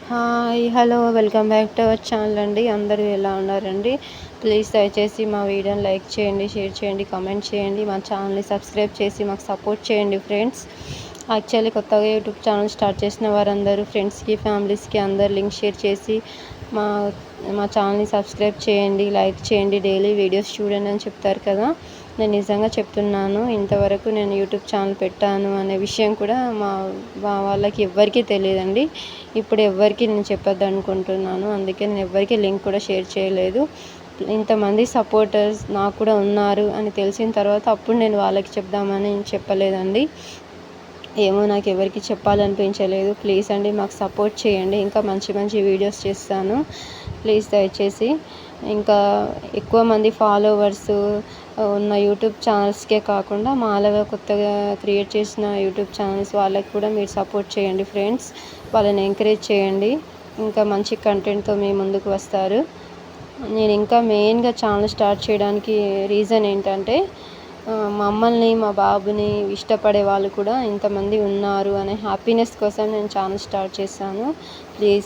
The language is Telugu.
Hi hello welcome back to our channel అండి. అందరూ ఎలా ఉన్నారండి? ప్లీజ్ దయచేసి మా వీడియోని లైక్ చేయండి, షేర్ చేయండి, కామెంట్ చేయండి. మా ఛానల్ని సబ్స్క్రైబ్ చేసి మాకు సపోర్ట్ చేయండి ఫ్రెండ్స్. యాక్చువల్లీ కొత్తగా యూట్యూబ్ ఛానల్ స్టార్ట్ చేసిన వారందరూ ఫ్రెండ్స్కి, ఫ్యామిలీస్కి అందరు లింక్ షేర్ చేసి మా మా ఛానల్ని సబ్స్క్రైబ్ చేయండి, లైక్ చేయండి, డైలీ వీడియోస్ చూడండి అని చెప్తారు కదా. నేను నిజంగా చెప్తున్నాను, ఇంతవరకు నేను యూట్యూబ్ ఛానల్ పెట్టాను అనే విషయం కూడా మా వాళ్ళకి ఎవ్వరికీ తెలియదండి. ఇప్పుడు ఎవ్వరికీ నేను చెప్పొద్దు అనుకుంటున్నాను. అందుకే నేను ఎవ్వరికీ లింక్ కూడా షేర్ చేయలేదు. ఇంతమంది సపోర్టర్స్ నాకు కూడా ఉన్నారు అని తెలిసిన తర్వాత అప్పుడు నేను వాళ్ళకి చెప్దామని చెప్పలేదండి. ఏమో నాకు ఎవరికి చెప్పాలనిపించలేదు. ప్లీజ్ అండి మాకు సపోర్ట్ చేయండి. ఇంకా మంచి మంచి వీడియోస్ చేస్తాను. ప్లీజ్ దయచేసి ఇంకా ఎక్కువ మంది ఫాలోవర్స్ ఉన్న యూట్యూబ్ ఛానల్స్కే కాకుండా మాలాగా కొత్తగా క్రియేట్ చేసిన యూట్యూబ్ ఛానల్స్ వాళ్ళకి కూడా మీరు సపోర్ట్ చేయండి ఫ్రెండ్స్. వాళ్ళని ఎంకరేజ్ చేయండి. ఇంకా మంచి కంటెంట్తో మీ ముందుకు వస్తారు. నేను ఇంకా మెయిన్గా ఛానల్ స్టార్ట్ చేయడానికి రీజన్ ఏంటంటే మమ్మల్ని, మా బాబుని ఇష్టపడే వాళ్ళు కూడా ఇంతమంది ఉన్నారు అనే హ్యాపీనెస్ కోసం నేను ఛానల్ స్టార్ట్ చేశాను. ప్లీజ్